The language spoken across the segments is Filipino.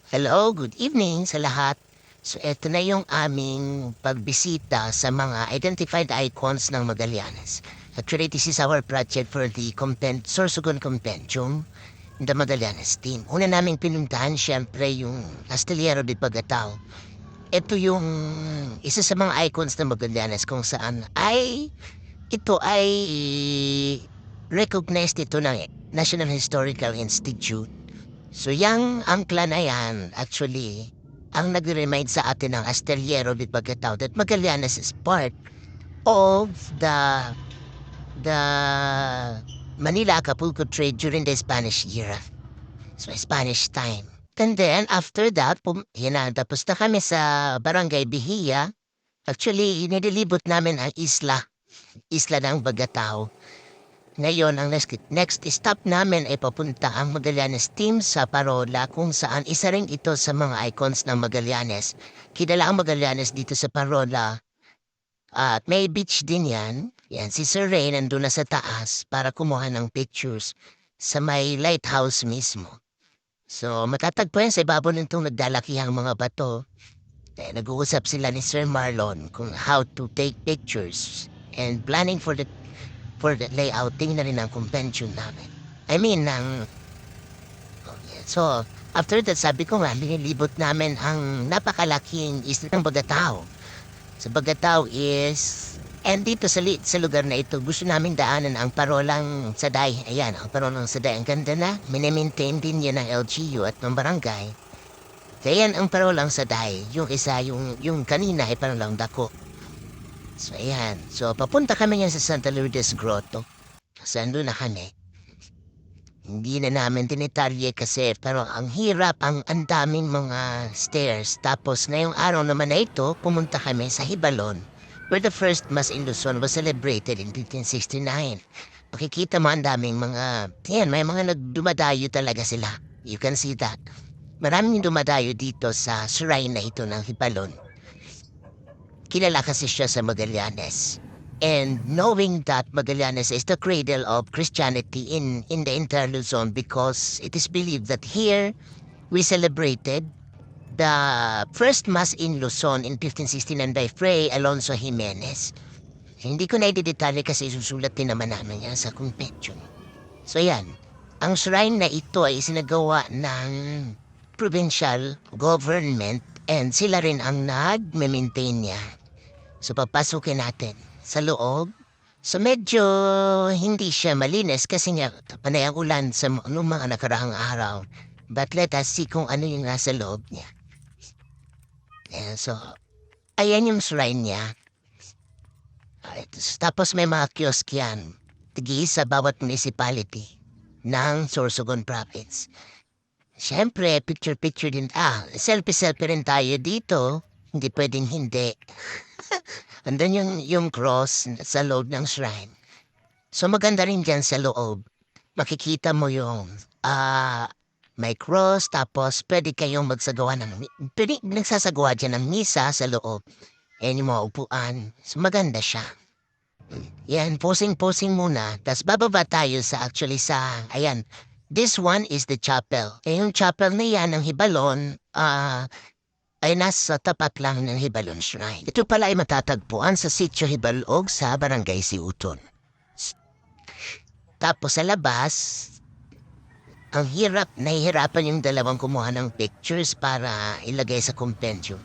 Hello, good evening sa lahat. So, eto na yung aming pagbisita sa mga identified icons ng Magallanes. Actually, this is our project for the Sorsogon Compendium in the Magallanes team. Una naming pinuntahan, syempre, yung Astillero de Pagatao. Ito yung isa sa mga icons ng Magallanes kung saan ito ay recognized ito ng National Historical Institute. So, yang angkla na yan, actually, ang nag-remind sa atin ng Astillero de Pagatao that Magallanes is part of the Manila-Acapulco trade during the Spanish era. So, Spanish time. And then, after that, tapos na kami sa Barangay Bihia. Actually, nililibot namin ang isla ng Bagatao. Ngayon, ang next stop namin ay papunta ang Magallanes team sa Parola kung saan isa rin ito sa mga icons ng Magallanes. Kilala ang Magallanes dito sa Parola at may beach din yan. Yan, si Sir Ray nandun na sa taas para kumuha ng pictures sa may lighthouse mismo. So, matatagpuan sa ibabaw nitong nagdalakihang mga bato. Nag-uusap sila ni Sir Marlon kung how to take pictures and planning for the layouting na rin ang convention namin. I mean, so, after that, sabi ko nga, linilibot namin ang napakalaking isla ng Bagatao. So, Bagatao is, and dito sa lugar na ito, gusto namin daanan ang Parolang Saday. Ayan, ang Parolang Saday. Ang ganda na, minimaintain din yan ng LGU at ng barangay. Kaya yan ang Parolang Saday. Yung isa, yung kanina ay Parolang Dako. So, ayan. So, papunta kami yan sa Santa Lourdes Grotto. So, andun na kami. Hindi na namin tinitarye kasi pero ang hirap, ang daming mga stairs. Tapos, ngayong araw naman na ito, pumunta kami sa Hibalon where the first Mass in Luzon was celebrated in 1569. Makikita mo ang daming mga, yan, may mga nagdumadayo talaga sila. You can see that. Maraming dumadayo dito sa shrine na ito ng Hibalon. Kilala kasi siya sa Magallanes. And knowing that Magallanes is the cradle of Christianity in the entire Luzon because it is believed that here we celebrated the first Mass in Luzon in 1569 by Fray Alonso Jimenez. Hindi ko na i-detalye kasi susulat din naman namin yan sa convention. So yan, ang shrine na ito ay sinagawa ng provincial government and sila rin ang nag-maintain niya. So, papasukin natin sa loob. So, medyo hindi siya malinis kasi nga panay ang ulan sa mga nakarahang araw. But let us see kung ano yung nasa loob niya. So, ayan yung shrine niya. Tapos may mga kiosk yan. Tigi sa bawat municipality ng Sorsogon Province. Siyempre, picture-picture din. Selfie-selfie rin tayo dito. Hindi pwedeng hindi. Andun yung cross sa loob ng shrine. So maganda rin dyan sa loob. Makikita mo yung may cross tapos pwede kayong nagsasagawa dyan ng misa sa loob. Yan yung mga upuan. So maganda siya. Yan, posing-posing muna. Tapos bababa tayo ayan. This one is the chapel. Yung chapel na yan ng Hibalon, ay nasa tapat lang ng Hibalon Shrine. Ito pala ay matatagpuan sa Sitio Hibalog sa Barangay Siuton. Tapos sa labas, nahihirapan yung dalawang kumuha ng pictures para ilagay sa compendium.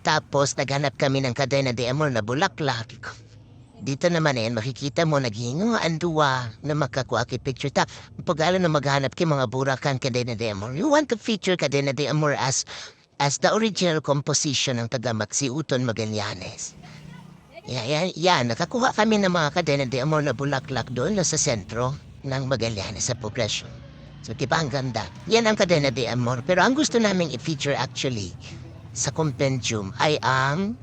Tapos naghanap kami ng kadena de amor na bulaklak. Dito naman makikita mo naghingo ang duwa na makakuha kay picture. Pag-alam na maghanap kay mga burakan kadena de amor. You want to feature kadena de amor as the original composition ng taga-Magsiuton Magallanes. Yan, nakakuha kami ng mga kadena de amor na bulaklak doon sa sentro ng Magallanes sa progression. So, diba ang ganda? Yan ang kadena de amor. Pero ang gusto namin i-feature actually sa compendium ay ang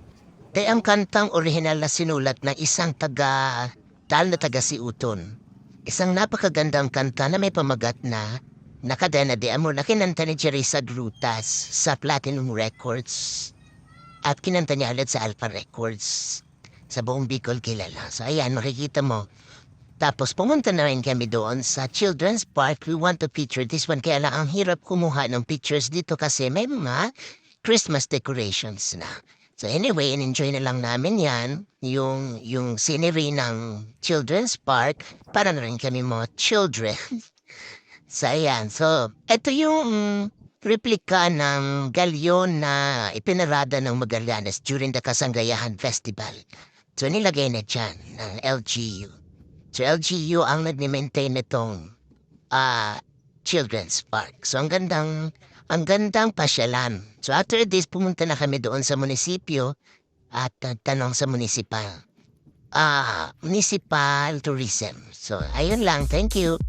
kantang original na sinulat ng isang taga-Siuton. Isang napakagandang kanta na may pamagat na Nakadena de Amor na kinanta ni Jerisa Grutas sa Platinum Records at kinanta niya ulit sa Alpha Records sa buong Bicol kilala. So ayan, makikita mo. Tapos pumunta na rin kami doon sa Children's Park. We want to picture this one. Kaya lang ang hirap kumuha ng pictures dito kasi may mga Christmas decorations na. So anyway, enjoy na lang namin yan, yung scenery ng Children's Park para na rin kami mga children. So ayan, so ito yung replika ng galyon na ipinarada ng Magallanes during the Kasanggayahan Festival. So nilagay na dyan ng LGU. So LGU ang nag-maintain nitong Children's Park. So ang gandang pasyalan. So after this, pumunta na kami doon sa munisipyo at nagtanong sa municipal tourism. So ayun lang, thank you.